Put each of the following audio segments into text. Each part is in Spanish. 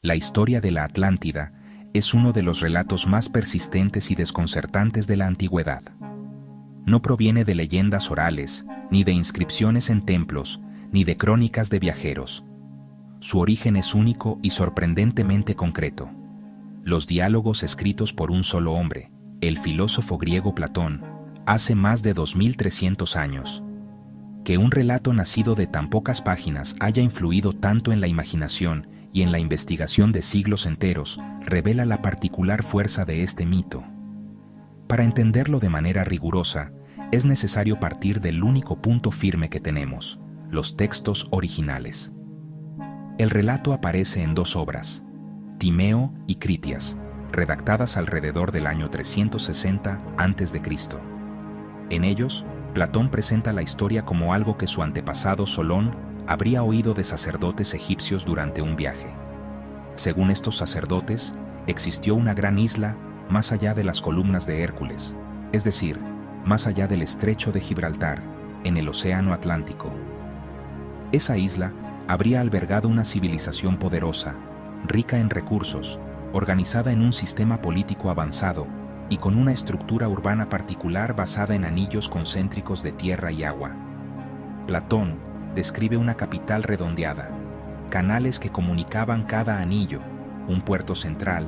La historia de la Atlántida es uno de los relatos más persistentes y desconcertantes de la antigüedad. No proviene de leyendas orales, ni de inscripciones en templos, ni de crónicas de viajeros. Su origen es único y sorprendentemente concreto. Los diálogos escritos por un solo hombre, el filósofo griego Platón, hace más de 2300 años. Que un relato nacido de tan pocas páginas haya influido tanto en la imaginación y en la investigación de siglos enteros revela la particular fuerza de este mito. Para entenderlo de manera rigurosa, es necesario partir del único punto firme que tenemos, los textos originales. El relato aparece en dos obras, Timeo y Critias, redactadas alrededor del año 360 a.C. En ellos, Platón presenta la historia como algo que su antepasado Solón habría oído de sacerdotes egipcios durante un viaje. Según estos sacerdotes, existió una gran isla más allá de las columnas de Hércules, es decir, más allá del estrecho de Gibraltar, en el Océano Atlántico. Esa isla habría albergado una civilización poderosa, rica en recursos, organizada en un sistema político avanzado y con una estructura urbana particular basada en anillos concéntricos de tierra y agua. Platón describe una capital redondeada, canales que comunicaban cada anillo, un puerto central,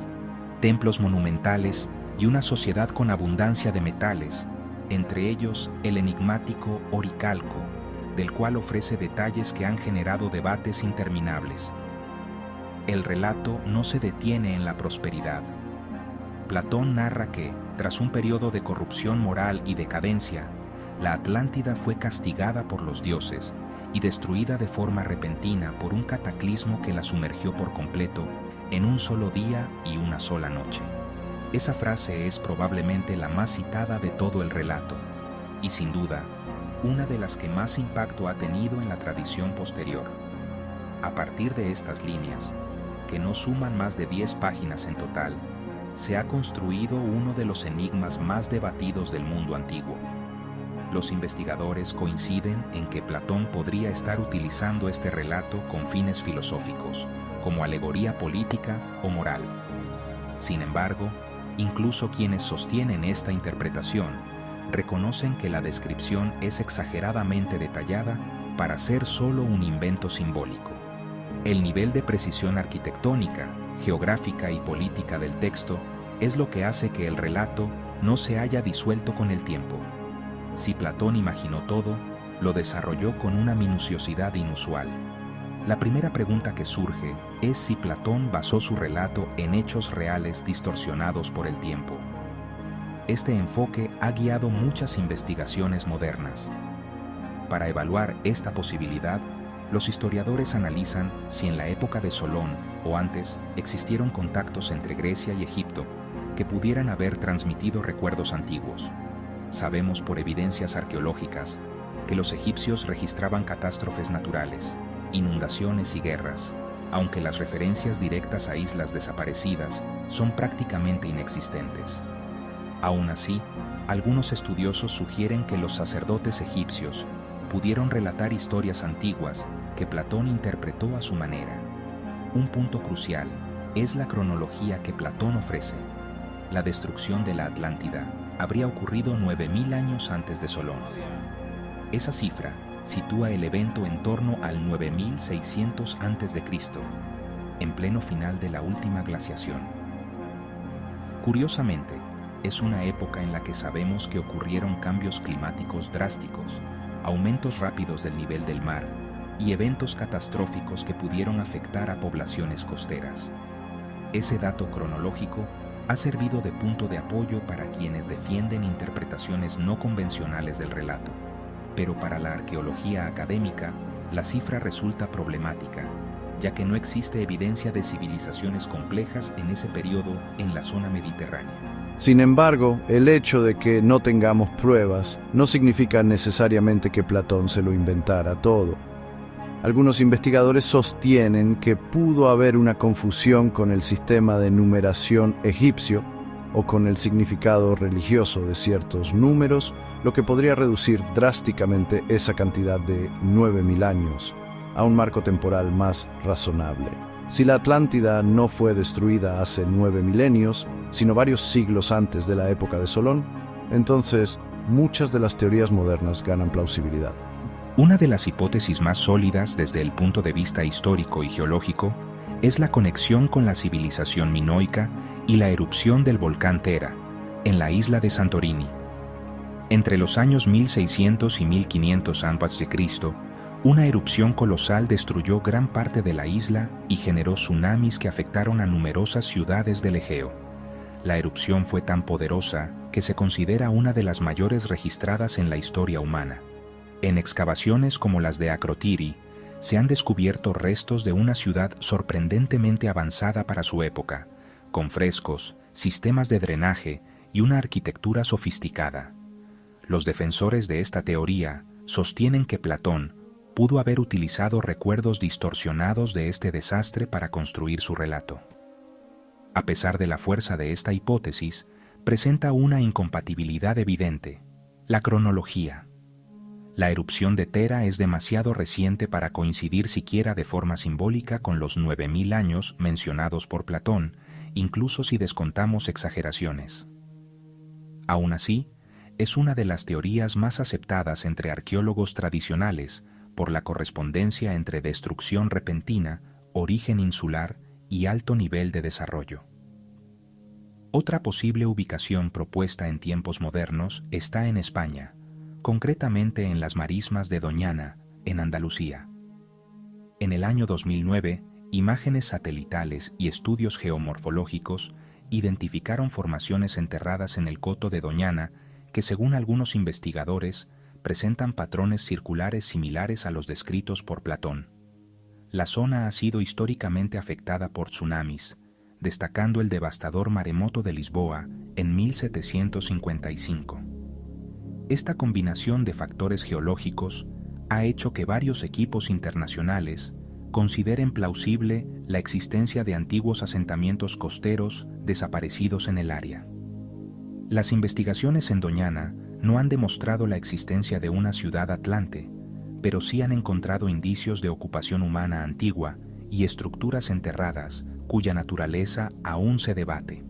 templos monumentales y una sociedad con abundancia de metales, entre ellos el enigmático oricalco, del cual ofrece detalles que han generado debates interminables. El relato no se detiene en la prosperidad. Platón narra que, tras un periodo de corrupción moral y decadencia, la Atlántida fue castigada por los dioses y destruida de forma repentina por un cataclismo que la sumergió por completo en un solo día y una sola noche. Esa frase es probablemente la más citada de todo el relato, y sin duda, una de las que más impacto ha tenido en la tradición posterior. A partir de estas líneas, que no suman más de 10 páginas en total, se ha construido uno de los enigmas más debatidos del mundo antiguo. Los investigadores coinciden en que Platón podría estar utilizando este relato con fines filosóficos, como alegoría política o moral. Sin embargo, incluso quienes sostienen esta interpretación reconocen que la descripción es exageradamente detallada para ser solo un invento simbólico. El nivel de precisión arquitectónica, geográfica y política del texto es lo que hace que el relato no se haya disuelto con el tiempo. Si Platón imaginó todo, lo desarrolló con una minuciosidad inusual. La primera pregunta que surge es si Platón basó su relato en hechos reales distorsionados por el tiempo. Este enfoque ha guiado muchas investigaciones modernas. Para evaluar esta posibilidad, los historiadores analizan si en la época de Solón o antes existieron contactos entre Grecia y Egipto que pudieran haber transmitido recuerdos antiguos. Sabemos por evidencias arqueológicas que los egipcios registraban catástrofes naturales, inundaciones y guerras, aunque las referencias directas a islas desaparecidas son prácticamente inexistentes. Aún así, algunos estudiosos sugieren que los sacerdotes egipcios pudieron relatar historias antiguas que Platón interpretó a su manera. Un punto crucial es la cronología que Platón ofrece. La destrucción de la Atlántida habría ocurrido 9000 años antes de Solón. Esa cifra sitúa el evento en torno al 9600 a.C., en pleno final de la última glaciación. Curiosamente, es una época en la que sabemos que ocurrieron cambios climáticos drásticos, aumentos rápidos del nivel del mar y eventos catastróficos que pudieron afectar a poblaciones costeras. Ese dato cronológico ha servido de punto de apoyo para quienes defienden interpretaciones no convencionales del relato, pero para la arqueología académica, la cifra resulta problemática, ya que no existe evidencia de civilizaciones complejas en ese periodo en la zona mediterránea. Sin embargo, el hecho de que no tengamos pruebas no significa necesariamente que Platón se lo inventara todo. Algunos investigadores sostienen que pudo haber una confusión con el sistema de numeración egipcio o con el significado religioso de ciertos números, lo que podría reducir drásticamente esa cantidad de 9000 años a un marco temporal más razonable. Si la Atlántida no fue destruida hace 9 milenios, sino varios siglos antes de la época de Solón, entonces muchas de las teorías modernas ganan plausibilidad. Una de las hipótesis más sólidas desde el punto de vista histórico y geológico es la conexión con la civilización minoica y la erupción del volcán Thera, en la isla de Santorini. Entre los años 1600 y 1500 a.C., una erupción colosal destruyó gran parte de la isla y generó tsunamis que afectaron a numerosas ciudades del Egeo. La erupción fue tan poderosa que se considera una de las mayores registradas en la historia humana. En excavaciones como las de Akrotiri, se han descubierto restos de una ciudad sorprendentemente avanzada para su época, con frescos, sistemas de drenaje y una arquitectura sofisticada. Los defensores de esta teoría sostienen que Platón pudo haber utilizado recuerdos distorsionados de este desastre para construir su relato. A pesar de la fuerza de esta hipótesis, presenta una incompatibilidad evidente: la cronología. La erupción de Thera es demasiado reciente para coincidir siquiera de forma simbólica con los 9000 años mencionados por Platón, incluso si descontamos exageraciones. Aún así, es una de las teorías más aceptadas entre arqueólogos tradicionales por la correspondencia entre destrucción repentina, origen insular y alto nivel de desarrollo. Otra posible ubicación propuesta en tiempos modernos está en España, concretamente en las marismas de Doñana, en Andalucía. En el año 2009, imágenes satelitales y estudios geomorfológicos identificaron formaciones enterradas en el coto de Doñana que, según algunos investigadores, presentan patrones circulares similares a los descritos por Platón. La zona ha sido históricamente afectada por tsunamis, destacando el devastador maremoto de Lisboa en 1755. Esta combinación de factores geológicos ha hecho que varios equipos internacionales consideren plausible la existencia de antiguos asentamientos costeros desaparecidos en el área. Las investigaciones en Doñana no han demostrado la existencia de una ciudad atlante, pero sí han encontrado indicios de ocupación humana antigua y estructuras enterradas cuya naturaleza aún se debate.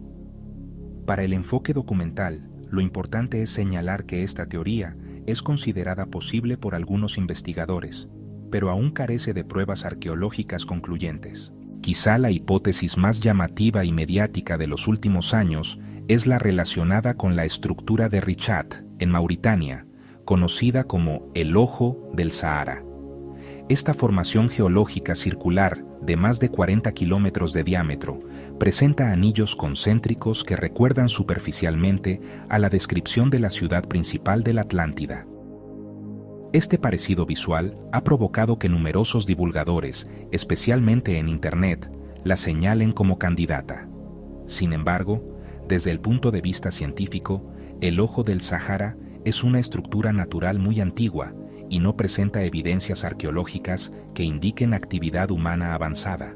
Para el enfoque documental, lo importante es señalar que esta teoría es considerada posible por algunos investigadores, pero aún carece de pruebas arqueológicas concluyentes. Quizá la hipótesis más llamativa y mediática de los últimos años es la relacionada con la estructura de Richat, en Mauritania, conocida como el Ojo del Sahara. Esta formación geológica circular de más de 40 kilómetros de diámetro presenta anillos concéntricos que recuerdan superficialmente a la descripción de la ciudad principal de la Atlántida. Este parecido visual ha provocado que numerosos divulgadores, especialmente en Internet, la señalen como candidata. Sin embargo, desde el punto de vista científico, el Ojo del Sahara es una estructura natural muy antigua y no presenta evidencias arqueológicas que indiquen actividad humana avanzada.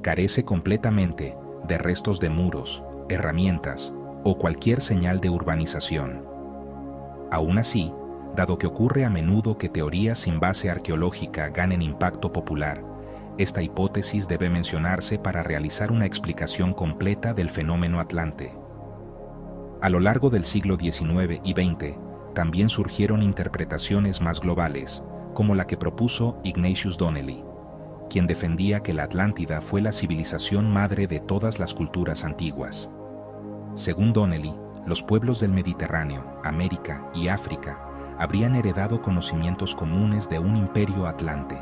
Carece completamente de restos de muros, herramientas o cualquier señal de urbanización. Aún así, dado que ocurre a menudo que teorías sin base arqueológica ganen impacto popular, esta hipótesis debe mencionarse para realizar una explicación completa del fenómeno atlante. A lo largo del siglo XIX y XX, también surgieron interpretaciones más globales, como la que propuso Ignatius Donnelly, quien defendía que la Atlántida fue la civilización madre de todas las culturas antiguas. Según Donnelly, los pueblos del Mediterráneo, América y África habrían heredado conocimientos comunes de un imperio atlante.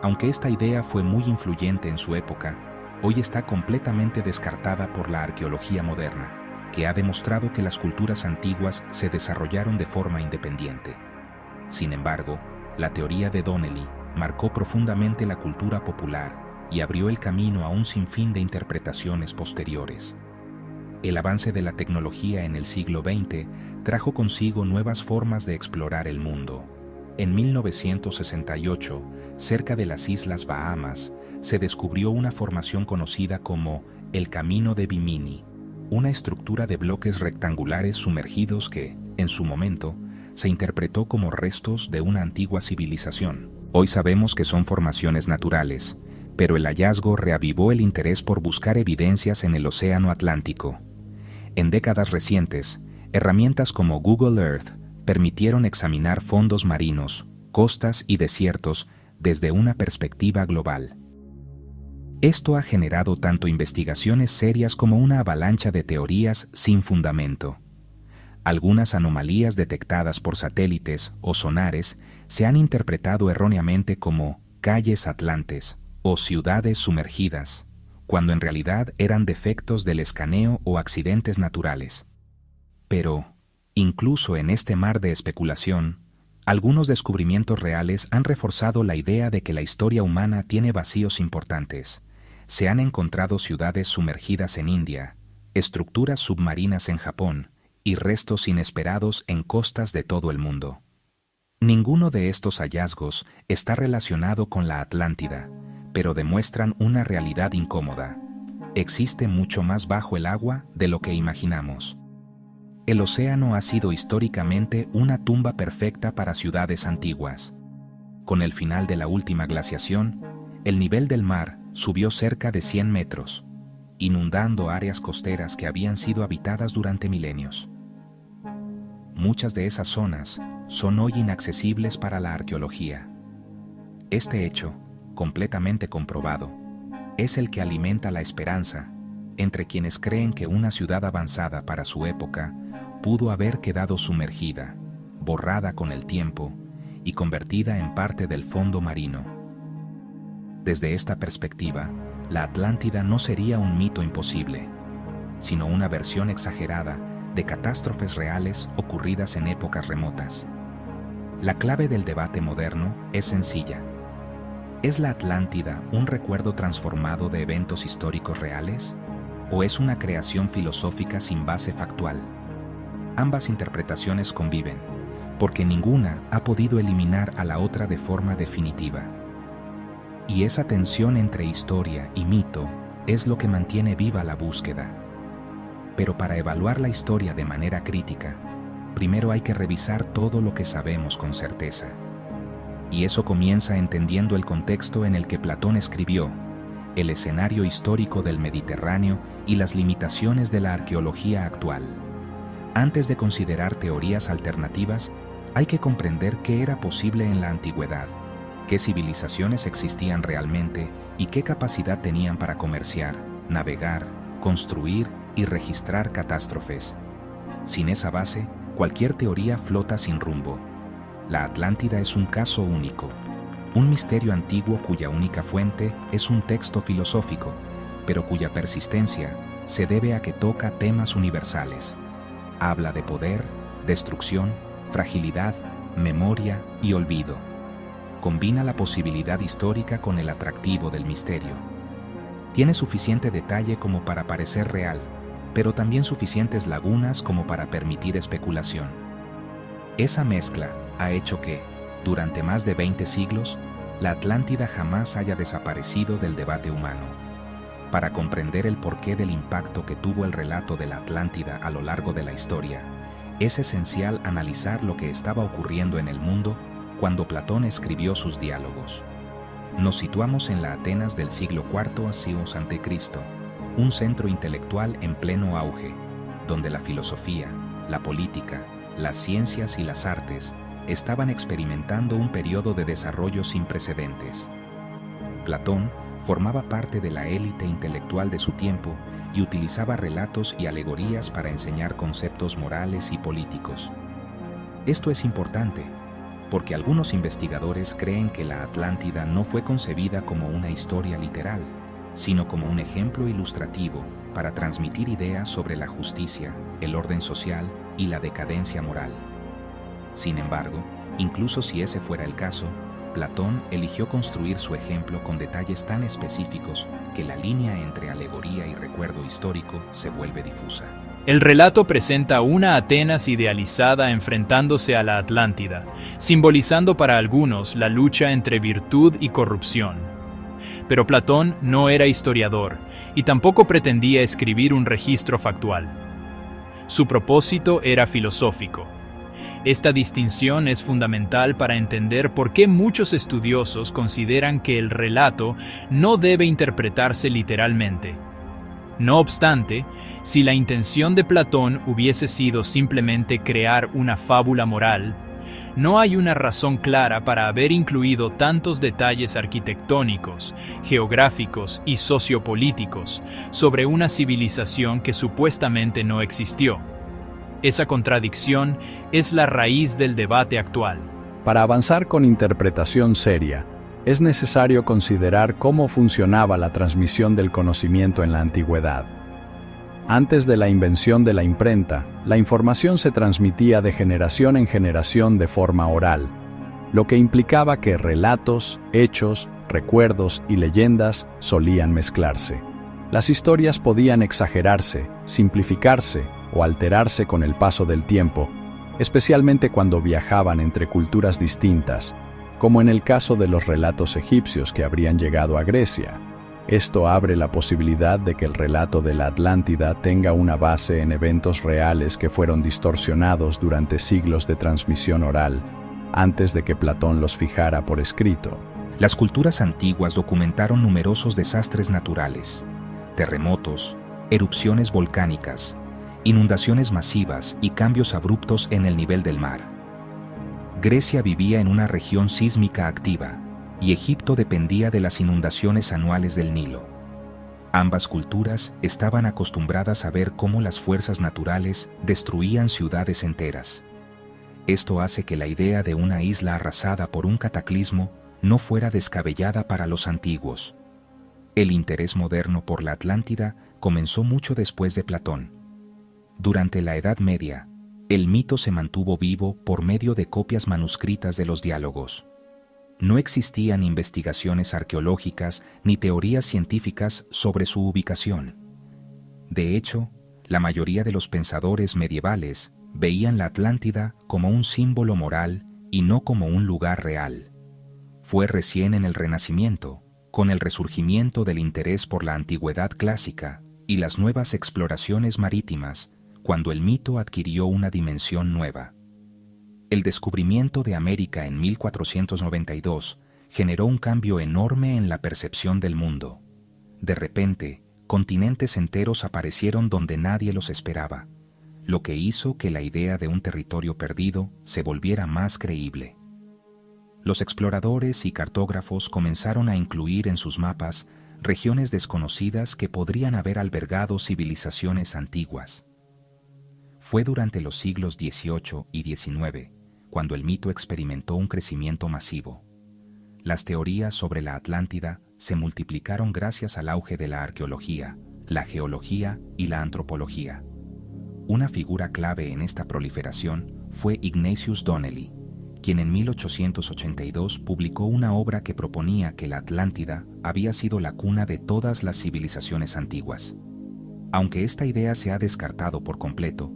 Aunque esta idea fue muy influyente en su época, hoy está completamente descartada por la arqueología moderna, que ha demostrado que las culturas antiguas se desarrollaron de forma independiente. Sin embargo, la teoría de Donnelly marcó profundamente la cultura popular y abrió el camino a un sinfín de interpretaciones posteriores. El avance de la tecnología en el siglo XX trajo consigo nuevas formas de explorar el mundo. En 1968, cerca de las Islas Bahamas, se descubrió una formación conocida como el Camino de Bimini, una estructura de bloques rectangulares sumergidos que, en su momento, se interpretó como restos de una antigua civilización. Hoy sabemos que son formaciones naturales, pero el hallazgo reavivó el interés por buscar evidencias en el Océano Atlántico. En décadas recientes, herramientas como Google Earth permitieron examinar fondos marinos, costas y desiertos desde una perspectiva global. Esto ha generado tanto investigaciones serias como una avalancha de teorías sin fundamento. Algunas anomalías detectadas por satélites o sonares se han interpretado erróneamente como calles atlantes o ciudades sumergidas, cuando en realidad eran defectos del escaneo o accidentes naturales. Pero, incluso en este mar de especulación, algunos descubrimientos reales han reforzado la idea de que la historia humana tiene vacíos importantes. Se han encontrado ciudades sumergidas en India, estructuras submarinas en Japón y restos inesperados en costas de todo el mundo. Ninguno de estos hallazgos está relacionado con la Atlántida, pero demuestran una realidad incómoda. Existe mucho más bajo el agua de lo que imaginamos. El océano ha sido históricamente una tumba perfecta para ciudades antiguas. Con el final de la última glaciación, el nivel del mar subió cerca de 100 metros, inundando áreas costeras que habían sido habitadas durante milenios. Muchas de esas zonas son hoy inaccesibles para la arqueología. Este hecho, completamente comprobado, es el que alimenta la esperanza entre quienes creen que una ciudad avanzada para su época pudo haber quedado sumergida, borrada con el tiempo y convertida en parte del fondo marino. Desde esta perspectiva, la Atlántida no sería un mito imposible, sino una versión exagerada de catástrofes reales ocurridas en épocas remotas. La clave del debate moderno es sencilla. ¿Es la Atlántida un recuerdo transformado de eventos históricos reales? ¿O es una creación filosófica sin base factual? Ambas interpretaciones conviven, porque ninguna ha podido eliminar a la otra de forma definitiva. Y esa tensión entre historia y mito es lo que mantiene viva la búsqueda. Pero para evaluar la historia de manera crítica, primero hay que revisar todo lo que sabemos con certeza. Y eso comienza entendiendo el contexto en el que Platón escribió, el escenario histórico del Mediterráneo y las limitaciones de la arqueología actual. Antes de considerar teorías alternativas, hay que comprender qué era posible en la antigüedad, qué civilizaciones existían realmente y qué capacidad tenían para comerciar, navegar, construir y registrar catástrofes. Sin esa base, cualquier teoría flota sin rumbo. La Atlántida es un caso único, un misterio antiguo cuya única fuente es un texto filosófico, pero cuya persistencia se debe a que toca temas universales. Habla de poder, destrucción, fragilidad, memoria y olvido. Combina la posibilidad histórica con el atractivo del misterio. Tiene suficiente detalle como para parecer real, pero también suficientes lagunas como para permitir especulación. Esa mezcla ha hecho que, durante más de 20 siglos, la Atlántida jamás haya desaparecido del debate humano. Para comprender el porqué del impacto que tuvo el relato de la Atlántida a lo largo de la historia, es esencial analizar lo que estaba ocurriendo en el mundo cuando Platón escribió sus diálogos. Nos situamos en la Atenas del siglo IV a.C., un centro intelectual en pleno auge, donde la filosofía, la política, las ciencias y las artes estaban experimentando un periodo de desarrollo sin precedentes. Platón formaba parte de la élite intelectual de su tiempo y utilizaba relatos y alegorías para enseñar conceptos morales y políticos. Esto es importante, porque algunos investigadores creen que la Atlántida no fue concebida como una historia literal, sino como un ejemplo ilustrativo para transmitir ideas sobre la justicia, el orden social y la decadencia moral. Sin embargo, incluso si ese fuera el caso, Platón eligió construir su ejemplo con detalles tan específicos que la línea entre alegoría y recuerdo histórico se vuelve difusa. El relato presenta una Atenas idealizada enfrentándose a la Atlántida, simbolizando para algunos la lucha entre virtud y corrupción. Pero Platón no era historiador y tampoco pretendía escribir un registro factual. Su propósito era filosófico: Esta distinción es fundamental para entender por qué muchos estudiosos consideran que el relato no debe interpretarse literalmente. No obstante, si la intención de Platón hubiese sido simplemente crear una fábula moral, no hay una razón clara para haber incluido tantos detalles arquitectónicos, geográficos y sociopolíticos sobre una civilización que supuestamente no existió. Esa contradicción es la raíz del debate actual. Para avanzar con interpretación seria, es necesario considerar cómo funcionaba la transmisión del conocimiento en la antigüedad. Antes de la invención de la imprenta, la información se transmitía de generación en generación de forma oral, lo que implicaba que relatos, hechos, recuerdos y leyendas solían mezclarse. Las historias podían exagerarse, simplificarse o alterarse con el paso del tiempo, especialmente cuando viajaban entre culturas distintas, como en el caso de los relatos egipcios que habrían llegado a Grecia. Esto abre la posibilidad de que el relato de la Atlántida tenga una base en eventos reales que fueron distorsionados durante siglos de transmisión oral, antes de que Platón los fijara por escrito. Las culturas antiguas documentaron numerosos desastres naturales, terremotos, erupciones volcánicas, inundaciones masivas y cambios abruptos en el nivel del mar. Grecia vivía en una región sísmica activa, y Egipto dependía de las inundaciones anuales del Nilo. Ambas culturas estaban acostumbradas a ver cómo las fuerzas naturales destruían ciudades enteras. Esto hace que la idea de una isla arrasada por un cataclismo no fuera descabellada para los antiguos. El interés moderno por la Atlántida comenzó mucho después de Platón. Durante la Edad Media, el mito se mantuvo vivo por medio de copias manuscritas de los diálogos. No existían investigaciones arqueológicas ni teorías científicas sobre su ubicación. De hecho, la mayoría de los pensadores medievales veían la Atlántida como un símbolo moral y no como un lugar real. Fue recién en el Renacimiento, con el resurgimiento del interés por la antigüedad clásica y las nuevas exploraciones marítimas, cuando el mito adquirió una dimensión nueva. El descubrimiento de América en 1492 generó un cambio enorme en la percepción del mundo. De repente, continentes enteros aparecieron donde nadie los esperaba, lo que hizo que la idea de un territorio perdido se volviera más creíble. Los exploradores y cartógrafos comenzaron a incluir en sus mapas regiones desconocidas que podrían haber albergado civilizaciones antiguas. Fue durante los siglos XVIII y XIX cuando el mito experimentó un crecimiento masivo. Las teorías sobre la Atlántida se multiplicaron gracias al auge de la arqueología, la geología y la antropología. Una figura clave en esta proliferación fue Ignatius Donnelly, quien en 1882 publicó una obra que proponía que la Atlántida había sido la cuna de todas las civilizaciones antiguas. Aunque esta idea se ha descartado por completo,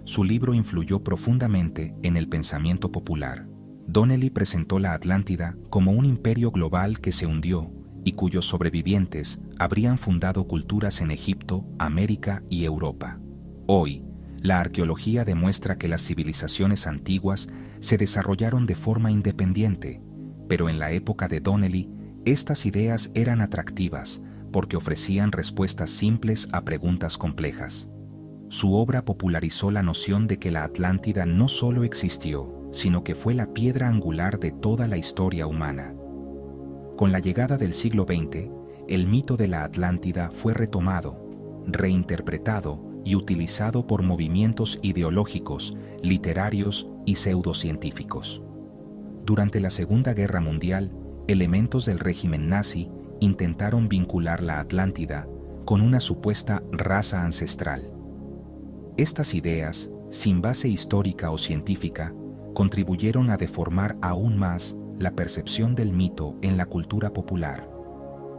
su libro influyó profundamente en el pensamiento popular. Donnelly presentó la Atlántida como un imperio global que se hundió y cuyos sobrevivientes habrían fundado culturas en Egipto, América y Europa. Hoy, la arqueología demuestra que las civilizaciones antiguas se desarrollaron de forma independiente, pero en la época de Donnelly, estas ideas eran atractivas porque ofrecían respuestas simples a preguntas complejas. Su obra popularizó la noción de que la Atlántida no solo existió, sino que fue la piedra angular de toda la historia humana. Con la llegada del siglo XX, el mito de la Atlántida fue retomado, reinterpretado y utilizado por movimientos ideológicos, literarios y pseudocientíficos. Durante la Segunda Guerra Mundial, elementos del régimen nazi intentaron vincular la Atlántida con una supuesta raza ancestral. Estas ideas, sin base histórica o científica, contribuyeron a deformar aún más la percepción del mito en la cultura popular.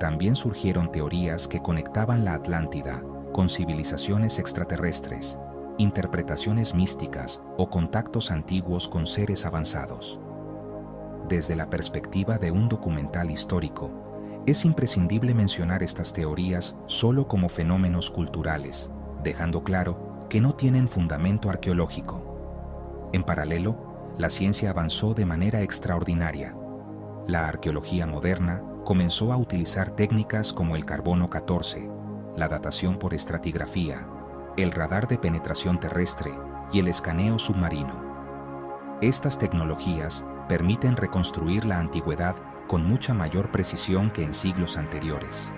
También surgieron teorías que conectaban la Atlántida con civilizaciones extraterrestres, interpretaciones místicas o contactos antiguos con seres avanzados. Desde la perspectiva de un documental histórico, es imprescindible mencionar estas teorías solo como fenómenos culturales, dejando claro que no tienen fundamento arqueológico. En paralelo, la ciencia avanzó de manera extraordinaria. La arqueología moderna comenzó a utilizar técnicas como el carbono 14, la datación por estratigrafía, el radar de penetración terrestre y el escaneo submarino. Estas tecnologías permiten reconstruir la antigüedad con mucha mayor precisión que en siglos anteriores.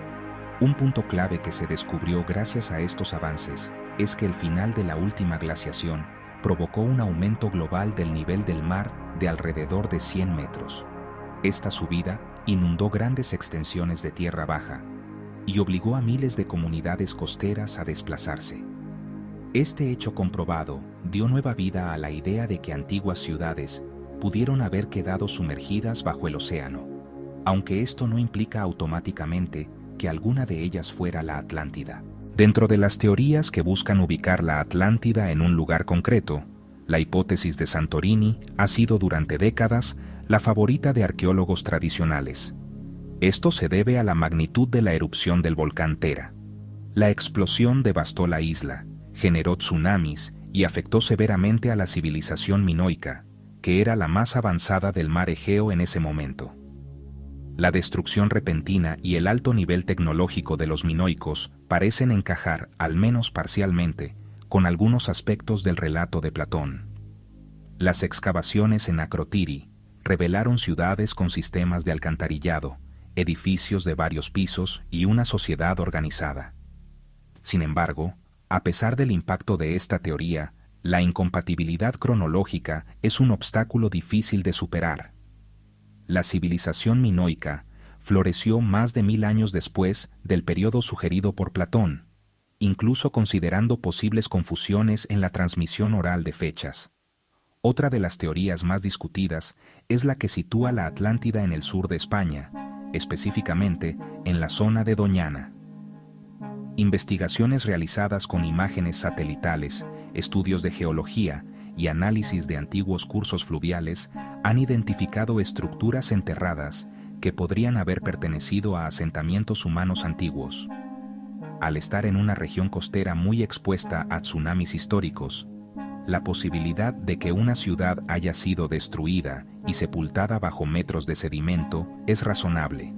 Un punto clave que se descubrió gracias a estos avances es que el final de la última glaciación provocó un aumento global del nivel del mar de alrededor de 100 metros. Esta subida inundó grandes extensiones de tierra baja y obligó a miles de comunidades costeras a desplazarse. Este hecho comprobado dio nueva vida a la idea de que antiguas ciudades pudieron haber quedado sumergidas bajo el océano, aunque esto no implica automáticamente que alguna de ellas fuera la Atlántida. Dentro de las teorías que buscan ubicar la Atlántida en un lugar concreto, la hipótesis de Santorini ha sido durante décadas la favorita de arqueólogos tradicionales. Esto se debe a la magnitud de la erupción del volcán Tera. La explosión devastó la isla, generó tsunamis y afectó severamente a la civilización minoica, que era la más avanzada del mar Egeo en ese momento. La destrucción repentina y el alto nivel tecnológico de los minoicos parecen encajar, al menos parcialmente, con algunos aspectos del relato de Platón. Las excavaciones en Akrotiri revelaron ciudades con sistemas de alcantarillado, edificios de varios pisos y una sociedad organizada. Sin embargo, a pesar del impacto de esta teoría, la incompatibilidad cronológica es un obstáculo difícil de superar. La civilización minoica floreció más de 1000 años después del periodo sugerido por Platón, incluso considerando posibles confusiones en la transmisión oral de fechas. Otra de las teorías más discutidas es la que sitúa la Atlántida en el sur de España, específicamente en la zona de Doñana. Investigaciones realizadas con imágenes satelitales, estudios de geología y análisis de antiguos cursos fluviales han identificado estructuras enterradas que podrían haber pertenecido a asentamientos humanos antiguos. Al estar en una región costera muy expuesta a tsunamis históricos, la posibilidad de que una ciudad haya sido destruida y sepultada bajo metros de sedimento es razonable.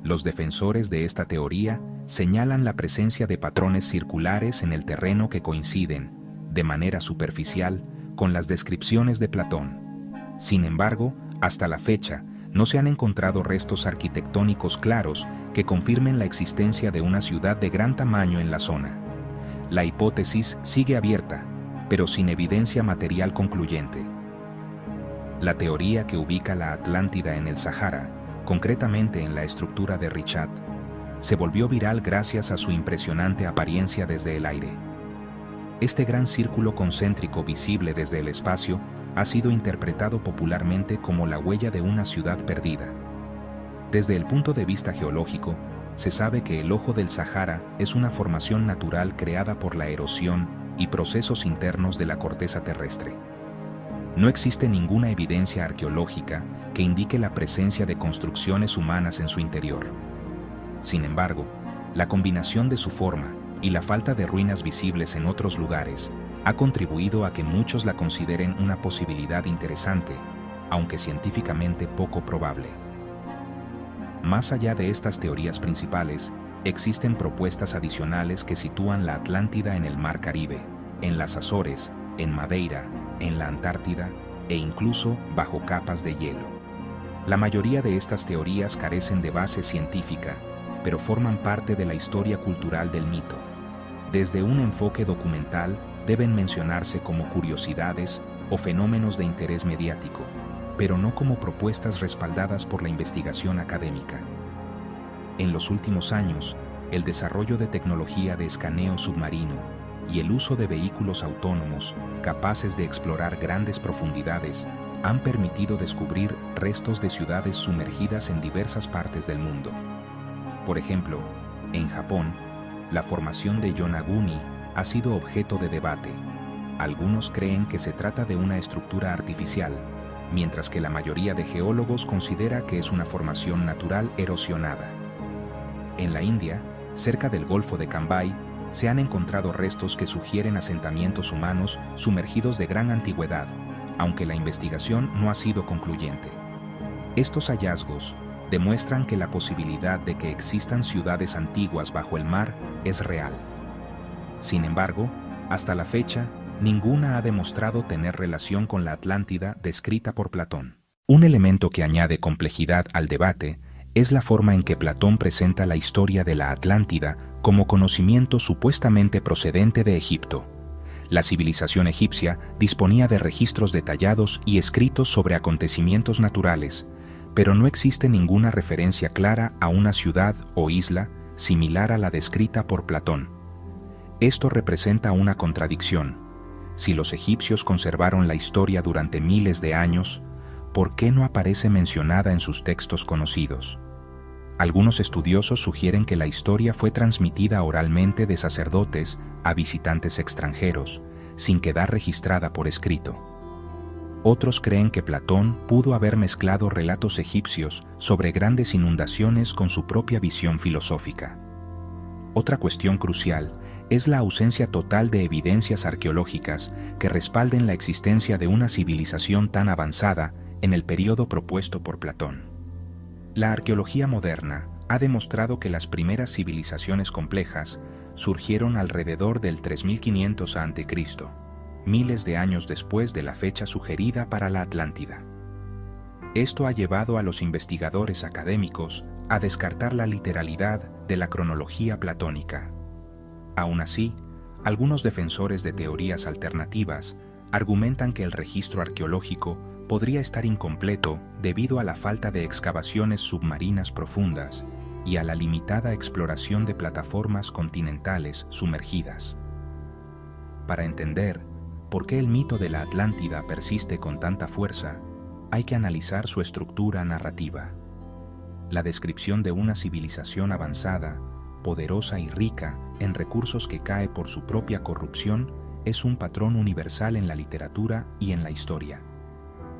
Los defensores de esta teoría señalan la presencia de patrones circulares en el terreno que coinciden, de manera superficial, con las descripciones de Platón. Sin embargo, hasta la fecha, no se han encontrado restos arquitectónicos claros que confirmen la existencia de una ciudad de gran tamaño en la zona. La hipótesis sigue abierta, pero sin evidencia material concluyente. La teoría que ubica la Atlántida en el Sahara, concretamente en la estructura de Richat, se volvió viral gracias a su impresionante apariencia desde el aire. Este gran círculo concéntrico visible desde el espacio ha sido interpretado popularmente como la huella de una ciudad perdida. Desde el punto de vista geológico, se sabe que el Ojo del Sahara es una formación natural creada por la erosión y procesos internos de la corteza terrestre. No existe ninguna evidencia arqueológica que indique la presencia de construcciones humanas en su interior. Sin embargo, la combinación de su forma y la falta de ruinas visibles en otros lugares ha contribuido a que muchos la consideren una posibilidad interesante, aunque científicamente poco probable. Más allá de estas teorías principales, existen propuestas adicionales que sitúan la Atlántida en el Mar Caribe, en las Azores, en Madeira, en la Antártida e incluso bajo capas de hielo. La mayoría de estas teorías carecen de base científica, pero forman parte de la historia cultural del mito. Desde un enfoque documental, deben mencionarse como curiosidades o fenómenos de interés mediático, pero no como propuestas respaldadas por la investigación académica. En los últimos años, el desarrollo de tecnología de escaneo submarino y el uso de vehículos autónomos capaces de explorar grandes profundidades han permitido descubrir restos de ciudades sumergidas en diversas partes del mundo. Por ejemplo, en Japón, la formación de Yonaguni ha sido objeto de debate. Algunos creen que se trata de una estructura artificial, mientras que la mayoría de geólogos considera que es una formación natural erosionada. En la India, cerca del Golfo de Cambay, se han encontrado restos que sugieren asentamientos humanos sumergidos de gran antigüedad, aunque la investigación no ha sido concluyente. Estos hallazgos demuestran que la posibilidad de que existan ciudades antiguas bajo el mar es real. Sin embargo, hasta la fecha, ninguna ha demostrado tener relación con la Atlántida descrita por Platón. Un elemento que añade complejidad al debate es la forma en que Platón presenta la historia de la Atlántida como conocimiento supuestamente procedente de Egipto. La civilización egipcia disponía de registros detallados y escritos sobre acontecimientos naturales, pero no existe ninguna referencia clara a una ciudad o isla similar a la descrita por Platón. Esto representa una contradicción. Si los egipcios conservaron la historia durante miles de años, ¿por qué no aparece mencionada en sus textos conocidos? Algunos estudiosos sugieren que la historia fue transmitida oralmente de sacerdotes a visitantes extranjeros, sin quedar registrada por escrito. Otros creen que Platón pudo haber mezclado relatos egipcios sobre grandes inundaciones con su propia visión filosófica. Otra cuestión crucial es la ausencia total de evidencias arqueológicas que respalden la existencia de una civilización tan avanzada en el periodo propuesto por Platón. La arqueología moderna ha demostrado que las primeras civilizaciones complejas surgieron alrededor del 3500 a.C., miles de años después de la fecha sugerida para la Atlántida. Esto ha llevado a los investigadores académicos a descartar la literalidad de la cronología platónica. Aún así, algunos defensores de teorías alternativas argumentan que el registro arqueológico podría estar incompleto debido a la falta de excavaciones submarinas profundas y a la limitada exploración de plataformas continentales sumergidas. Para entender por qué el mito de la Atlántida persiste con tanta fuerza, hay que analizar su estructura narrativa. La descripción de una civilización avanzada, poderosa y rica en recursos que cae por su propia corrupción es un patrón universal en la literatura y en la historia.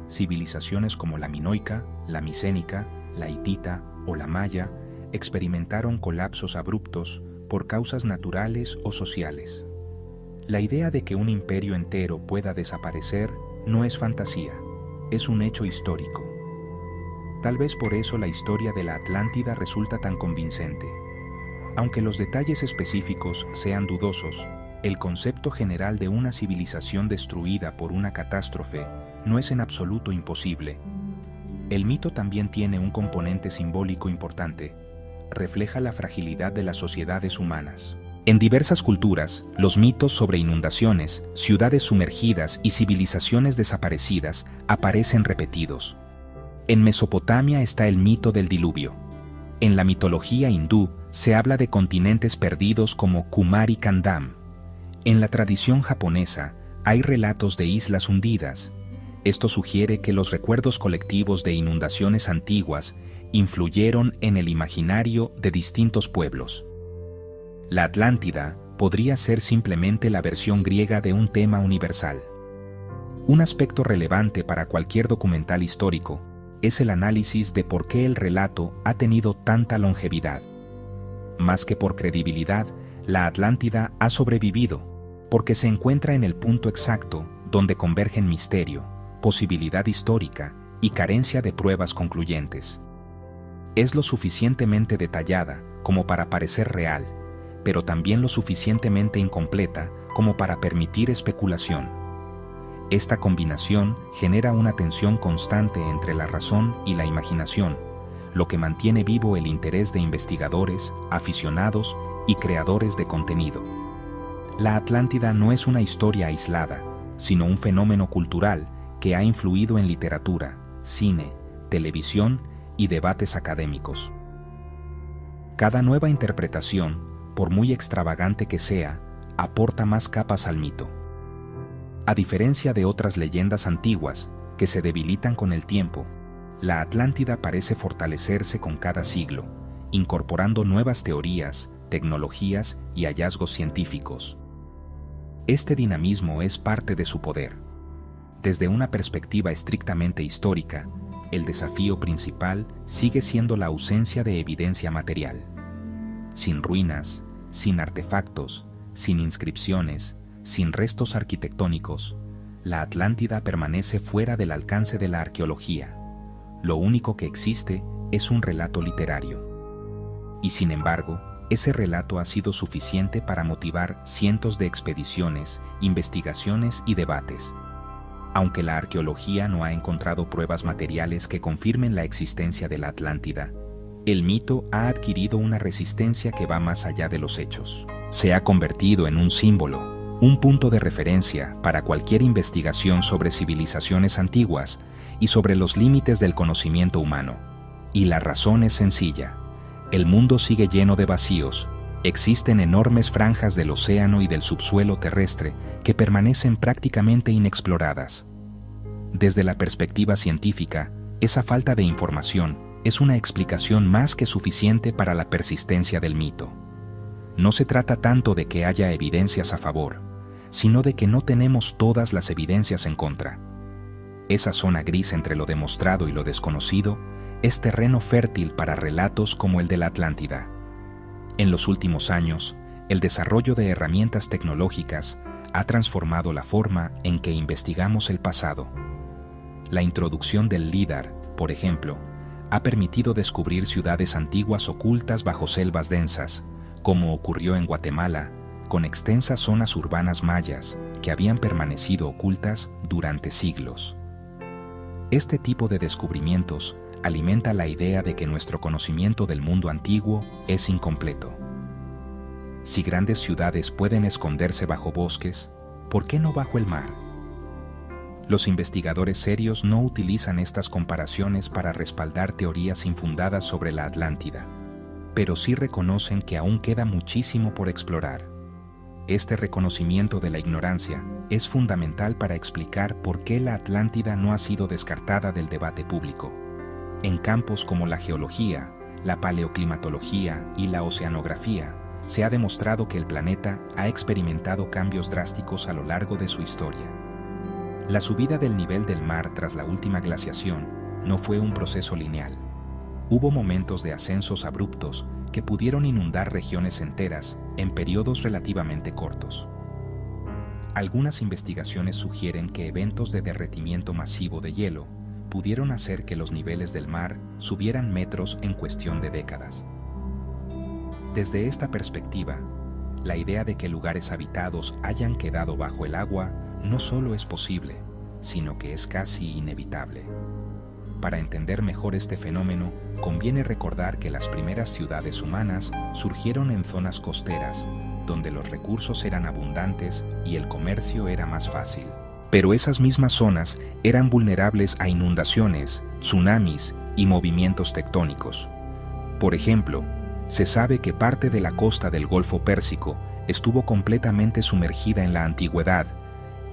Civilizaciones como la minoica, la micénica, la hitita o la maya experimentaron colapsos abruptos por causas naturales o sociales. La idea de que un imperio entero pueda desaparecer no es fantasía, es un hecho histórico. Tal vez por eso la historia de la Atlántida resulta tan convincente. Aunque los detalles específicos sean dudosos, el concepto general de una civilización destruida por una catástrofe no es en absoluto imposible. El mito también tiene un componente simbólico importante. Refleja la fragilidad de las sociedades humanas. En diversas culturas, los mitos sobre inundaciones, ciudades sumergidas y civilizaciones desaparecidas aparecen repetidos. En Mesopotamia está el mito del diluvio. En la mitología hindú se habla de continentes perdidos como Kumari Kandam. En la tradición japonesa hay relatos de islas hundidas. Esto sugiere que los recuerdos colectivos de inundaciones antiguas influyeron en el imaginario de distintos pueblos. La Atlántida podría ser simplemente la versión griega de un tema universal. Un aspecto relevante para cualquier documental histórico es el análisis de por qué el relato ha tenido tanta longevidad. Más que por credibilidad, la Atlántida ha sobrevivido porque se encuentra en el punto exacto donde convergen misterio, posibilidad histórica y carencia de pruebas concluyentes. Es lo suficientemente detallada como para parecer real, pero también lo suficientemente incompleta como para permitir especulación. Esta combinación genera una tensión constante entre la razón y la imaginación, lo que mantiene vivo el interés de investigadores, aficionados y creadores de contenido. La Atlántida no es una historia aislada, sino un fenómeno cultural que ha influido en literatura, cine, televisión y debates académicos. Cada nueva interpretación, por muy extravagante que sea, aporta más capas al mito. A diferencia de otras leyendas antiguas, que se debilitan con el tiempo, la Atlántida parece fortalecerse con cada siglo, incorporando nuevas teorías, tecnologías y hallazgos científicos. Este dinamismo es parte de su poder. Desde una perspectiva estrictamente histórica, el desafío principal sigue siendo la ausencia de evidencia material. Sin ruinas, sin artefactos, sin inscripciones, sin restos arquitectónicos, la Atlántida permanece fuera del alcance de la arqueología. Lo único que existe es un relato literario. Y sin embargo, ese relato ha sido suficiente para motivar cientos de expediciones, investigaciones y debates. Aunque la arqueología no ha encontrado pruebas materiales que confirmen la existencia de la Atlántida, el mito ha adquirido una resistencia que va más allá de los hechos. Se ha convertido en un símbolo, un punto de referencia para cualquier investigación sobre civilizaciones antiguas y sobre los límites del conocimiento humano. Y la razón es sencilla. El mundo sigue lleno de vacíos. Existen enormes franjas del océano y del subsuelo terrestre que permanecen prácticamente inexploradas. Desde la perspectiva científica, esa falta de información es una explicación más que suficiente para la persistencia del mito. No se trata tanto de que haya evidencias a favor, sino de que no tenemos todas las evidencias en contra. Esa zona gris entre lo demostrado y lo desconocido es terreno fértil para relatos como el de la Atlántida. En los últimos años, el desarrollo de herramientas tecnológicas ha transformado la forma en que investigamos el pasado. La introducción del LIDAR, por ejemplo, ha permitido descubrir ciudades antiguas ocultas bajo selvas densas, como ocurrió en Guatemala, con extensas zonas urbanas mayas que habían permanecido ocultas durante siglos. Este tipo de descubrimientos alimenta la idea de que nuestro conocimiento del mundo antiguo es incompleto. Si grandes ciudades pueden esconderse bajo bosques, ¿por qué no bajo el mar? Los investigadores serios no utilizan estas comparaciones para respaldar teorías infundadas sobre la Atlántida, pero sí reconocen que aún queda muchísimo por explorar. Este reconocimiento de la ignorancia es fundamental para explicar por qué la Atlántida no ha sido descartada del debate público. En campos como la geología, la paleoclimatología y la oceanografía, se ha demostrado que el planeta ha experimentado cambios drásticos a lo largo de su historia. La subida del nivel del mar tras la última glaciación no fue un proceso lineal. Hubo momentos de ascensos abruptos que pudieron inundar regiones enteras en periodos relativamente cortos. Algunas investigaciones sugieren que eventos de derretimiento masivo de hielo pudieron hacer que los niveles del mar subieran metros en cuestión de décadas. Desde esta perspectiva, la idea de que lugares habitados hayan quedado bajo el agua no solo es posible, sino que es casi inevitable. Para entender mejor este fenómeno, conviene recordar que las primeras ciudades humanas surgieron en zonas costeras, donde los recursos eran abundantes y el comercio era más fácil. Pero esas mismas zonas eran vulnerables a inundaciones, tsunamis y movimientos tectónicos. Por ejemplo, se sabe que parte de la costa del Golfo Pérsico estuvo completamente sumergida en la antigüedad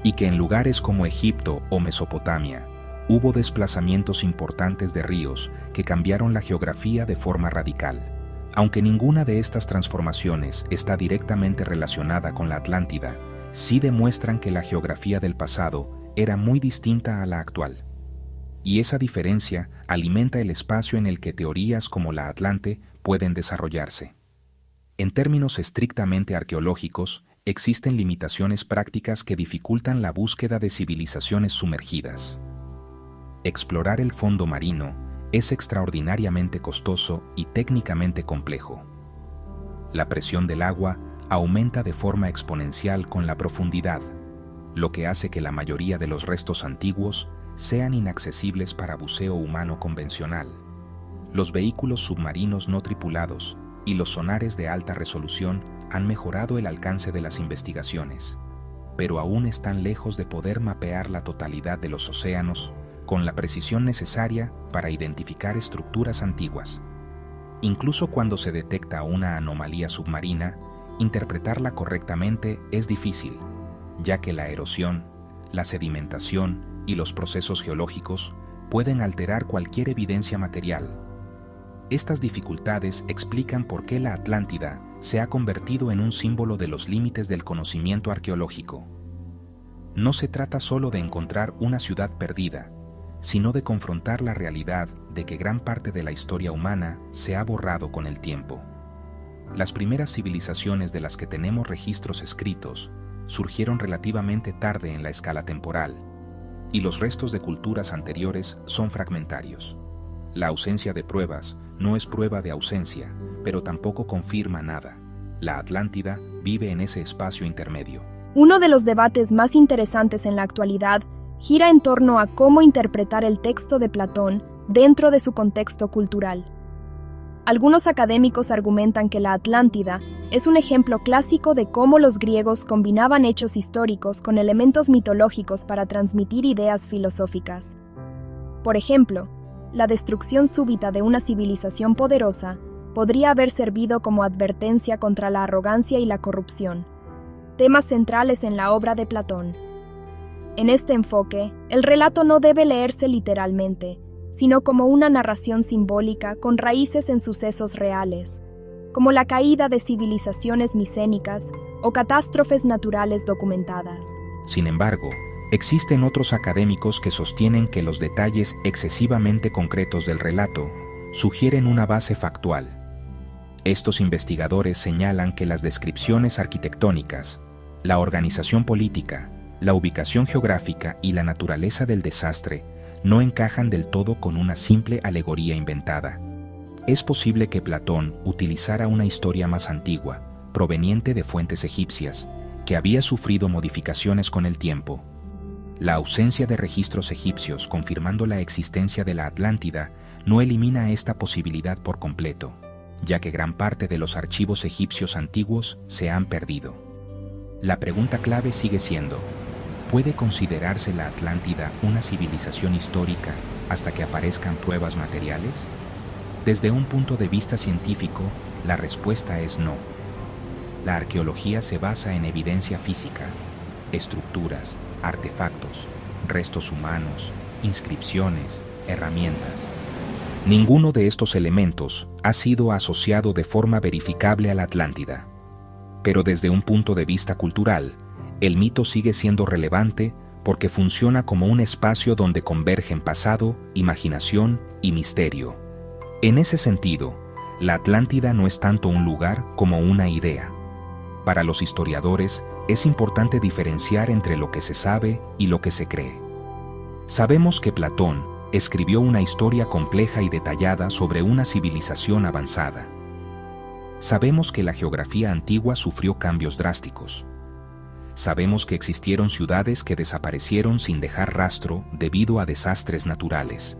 y que en lugares como Egipto o Mesopotamia hubo desplazamientos importantes de ríos que cambiaron la geografía de forma radical. Aunque ninguna de estas transformaciones está directamente relacionada con la Atlántida, sí demuestran que la geografía del pasado era muy distinta a la actual. Y esa diferencia alimenta el espacio en el que teorías como la Atlante pueden desarrollarse. En términos estrictamente arqueológicos, existen limitaciones prácticas que dificultan la búsqueda de civilizaciones sumergidas. Explorar el fondo marino es extraordinariamente costoso y técnicamente complejo. La presión del agua aumenta de forma exponencial con la profundidad, lo que hace que la mayoría de los restos antiguos sean inaccesibles para buceo humano convencional. Los vehículos submarinos no tripulados y los sonares de alta resolución han mejorado el alcance de las investigaciones, pero aún están lejos de poder mapear la totalidad de los océanos con la precisión necesaria para identificar estructuras antiguas. Incluso cuando se detecta una anomalía submarina, interpretarla correctamente es difícil, ya que la erosión, la sedimentación y los procesos geológicos pueden alterar cualquier evidencia material. Estas dificultades explican por qué la Atlántida se ha convertido en un símbolo de los límites del conocimiento arqueológico. No se trata solo de encontrar una ciudad perdida, sino de confrontar la realidad de que gran parte de la historia humana se ha borrado con el tiempo. Las primeras civilizaciones de las que tenemos registros escritos surgieron relativamente tarde en la escala temporal, y los restos de culturas anteriores son fragmentarios. La ausencia de pruebas no es prueba de ausencia, pero tampoco confirma nada. La Atlántida vive en ese espacio intermedio. Uno de los debates más interesantes en la actualidad gira en torno a cómo interpretar el texto de Platón dentro de su contexto cultural. Algunos académicos argumentan que la Atlántida es un ejemplo clásico de cómo los griegos combinaban hechos históricos con elementos mitológicos para transmitir ideas filosóficas. Por ejemplo, la destrucción súbita de una civilización poderosa podría haber servido como advertencia contra la arrogancia y la corrupción, temas centrales en la obra de Platón. En este enfoque, el relato no debe leerse literalmente, sino como una narración simbólica con raíces en sucesos reales, como la caída de civilizaciones micénicas o catástrofes naturales documentadas. Sin embargo, existen otros académicos que sostienen que los detalles excesivamente concretos del relato sugieren una base factual. Estos investigadores señalan que las descripciones arquitectónicas, la organización política, la ubicación geográfica y la naturaleza del desastre no encajan del todo con una simple alegoría inventada. Es posible que Platón utilizara una historia más antigua, proveniente de fuentes egipcias, que había sufrido modificaciones con el tiempo. La ausencia de registros egipcios confirmando la existencia de la Atlántida no elimina esta posibilidad por completo, ya que gran parte de los archivos egipcios antiguos se han perdido. La pregunta clave sigue siendo: ¿puede considerarse la Atlántida una civilización histórica hasta que aparezcan pruebas materiales? Desde un punto de vista científico, la respuesta es no. La arqueología se basa en evidencia física, estructuras, artefactos, restos humanos, inscripciones, herramientas. Ninguno de estos elementos ha sido asociado de forma verificable a la Atlántida. Pero desde un punto de vista cultural, el mito sigue siendo relevante porque funciona como un espacio donde convergen pasado, imaginación y misterio. En ese sentido, la Atlántida no es tanto un lugar como una idea. Para los historiadores, es importante diferenciar entre lo que se sabe y lo que se cree. Sabemos que Platón escribió una historia compleja y detallada sobre una civilización avanzada. Sabemos que la geografía antigua sufrió cambios drásticos. Sabemos que existieron ciudades que desaparecieron sin dejar rastro debido a desastres naturales.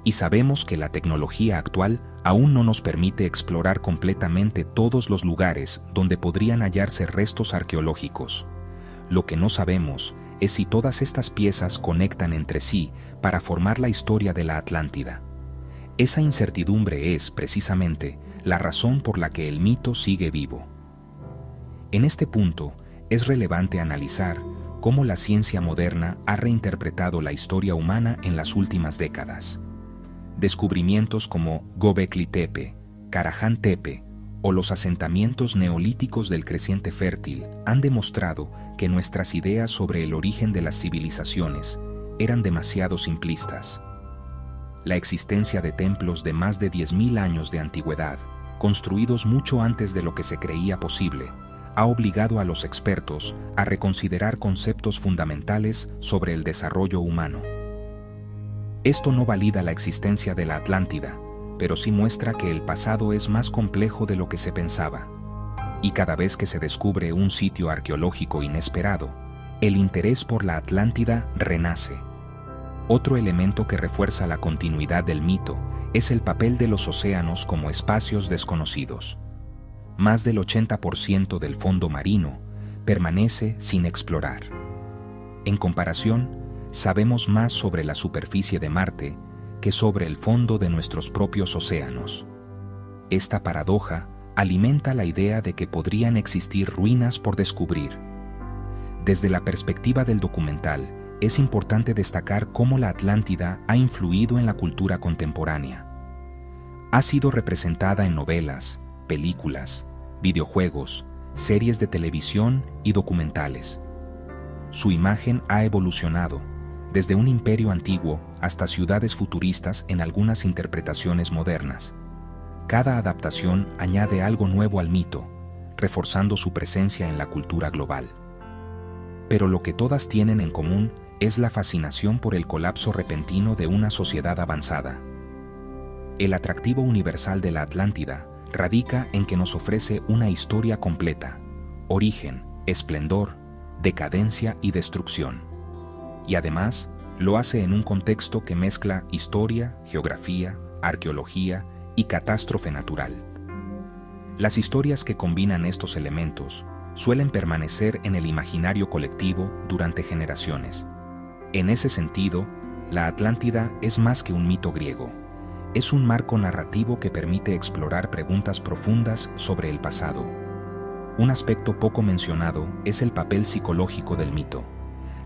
Y sabemos que la tecnología actual aún no nos permite explorar completamente todos los lugares donde podrían hallarse restos arqueológicos. Lo que no sabemos es si todas estas piezas conectan entre sí para formar la historia de la Atlántida. Esa incertidumbre es, precisamente, la razón por la que el mito sigue vivo. En este punto, es relevante analizar cómo la ciencia moderna ha reinterpretado la historia humana en las últimas décadas. Descubrimientos como Göbekli Tepe, Karahan Tepe o los asentamientos neolíticos del Creciente Fértil han demostrado que nuestras ideas sobre el origen de las civilizaciones eran demasiado simplistas. La existencia de templos de más de 10.000 años de antigüedad, construidos mucho antes de lo que se creía posible, ha obligado a los expertos a reconsiderar conceptos fundamentales sobre el desarrollo humano. Esto no valida la existencia de la Atlántida, pero sí muestra que el pasado es más complejo de lo que se pensaba. Y cada vez que se descubre un sitio arqueológico inesperado, el interés por la Atlántida renace. Otro elemento que refuerza la continuidad del mito es el papel de los océanos como espacios desconocidos. Más del 80% del fondo marino permanece sin explorar. En comparación, sabemos más sobre la superficie de Marte que sobre el fondo de nuestros propios océanos. Esta paradoja alimenta la idea de que podrían existir ruinas por descubrir. Desde la perspectiva del documental, es importante destacar cómo la Atlántida ha influido en la cultura contemporánea. Ha sido representada en novelas, películas, videojuegos, series de televisión y documentales. Su imagen ha evolucionado, desde un imperio antiguo hasta ciudades futuristas en algunas interpretaciones modernas. Cada adaptación añade algo nuevo al mito, reforzando su presencia en la cultura global. Pero lo que todas tienen en común es la fascinación por el colapso repentino de una sociedad avanzada. El atractivo universal de la Atlántida radica en que nos ofrece una historia completa: origen, esplendor, decadencia y destrucción. Y además, lo hace en un contexto que mezcla historia, geografía, arqueología y catástrofe natural. Las historias que combinan estos elementos suelen permanecer en el imaginario colectivo durante generaciones. En ese sentido, la Atlántida es más que un mito griego. Es un marco narrativo que permite explorar preguntas profundas sobre el pasado. Un aspecto poco mencionado es el papel psicológico del mito.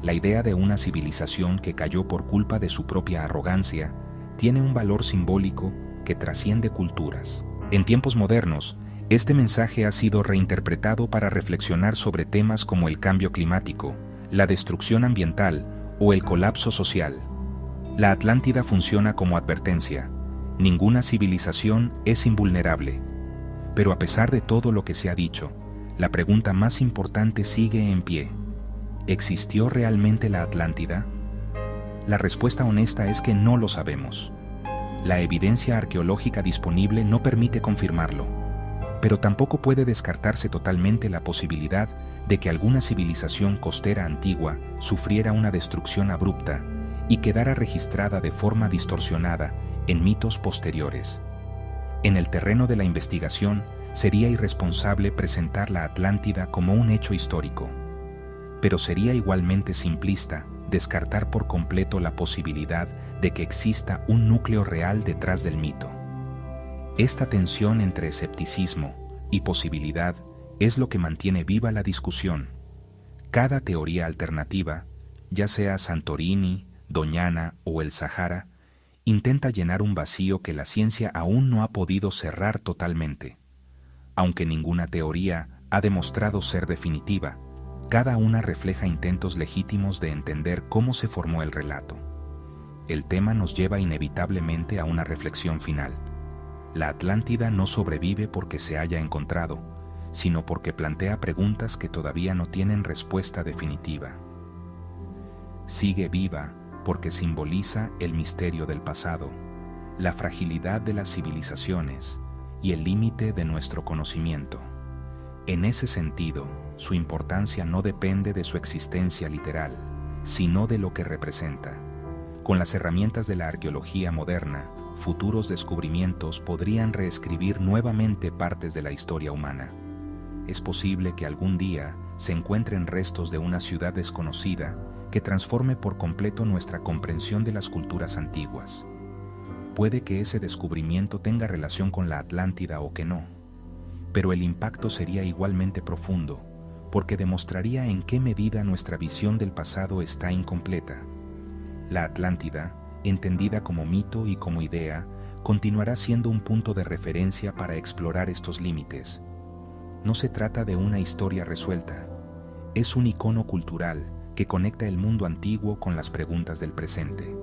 La idea de una civilización que cayó por culpa de su propia arrogancia tiene un valor simbólico que trasciende culturas. En tiempos modernos, este mensaje ha sido reinterpretado para reflexionar sobre temas como el cambio climático, la destrucción ambiental o el colapso social. La Atlántida funciona como advertencia: ninguna civilización es invulnerable. Pero a pesar de todo lo que se ha dicho, la pregunta más importante sigue en pie. ¿Existió realmente la Atlántida? La respuesta honesta es que no lo sabemos. La evidencia arqueológica disponible no permite confirmarlo, pero tampoco puede descartarse totalmente la posibilidad de que alguna civilización costera antigua sufriera una destrucción abrupta y quedara registrada de forma distorsionada en mitos posteriores. En el terreno de la investigación, sería irresponsable presentar la Atlántida como un hecho histórico, pero sería igualmente simplista descartar por completo la posibilidad de que exista un núcleo real detrás del mito. Esta tensión entre escepticismo y posibilidad es lo que mantiene viva la discusión. Cada teoría alternativa, ya sea Santorini, Doñana o el Sahara, intenta llenar un vacío que la ciencia aún no ha podido cerrar totalmente. Aunque ninguna teoría ha demostrado ser definitiva, cada una refleja intentos legítimos de entender cómo se formó el relato. El tema nos lleva inevitablemente a una reflexión final. La Atlántida no sobrevive porque se haya encontrado, sino porque plantea preguntas que todavía no tienen respuesta definitiva. Sigue viva porque simboliza el misterio del pasado, la fragilidad de las civilizaciones y el límite de nuestro conocimiento. En ese sentido, su importancia no depende de su existencia literal, sino de lo que representa. Con las herramientas de la arqueología moderna, futuros descubrimientos podrían reescribir nuevamente partes de la historia humana. Es posible que algún día se encuentren restos de una ciudad desconocida que transforme por completo nuestra comprensión de las culturas antiguas. Puede que ese descubrimiento tenga relación con la Atlántida o que no, pero el impacto sería igualmente profundo, porque demostraría en qué medida nuestra visión del pasado está incompleta. La Atlántida, entendida como mito y como idea, continuará siendo un punto de referencia para explorar estos límites. No se trata de una historia resuelta, es un icono cultural que conecta el mundo antiguo con las preguntas del presente.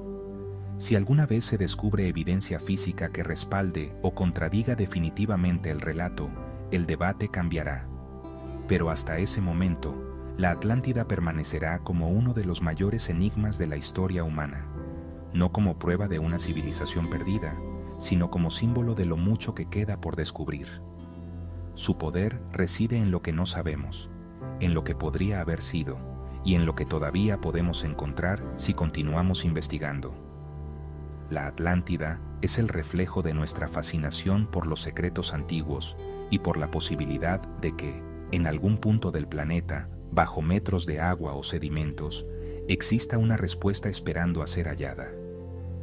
Si alguna vez se descubre evidencia física que respalde o contradiga definitivamente el relato, el debate cambiará. Pero hasta ese momento, la Atlántida permanecerá como uno de los mayores enigmas de la historia humana, no como prueba de una civilización perdida, sino como símbolo de lo mucho que queda por descubrir. Su poder reside en lo que no sabemos, en lo que podría haber sido, y en lo que todavía podemos encontrar si continuamos investigando. La Atlántida es el reflejo de nuestra fascinación por los secretos antiguos y por la posibilidad de que, en algún punto del planeta, bajo metros de agua o sedimentos, exista una respuesta esperando a ser hallada.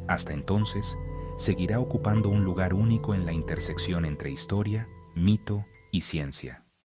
Hasta entonces, seguirá ocupando un lugar único en la intersección entre historia, mito y ciencia.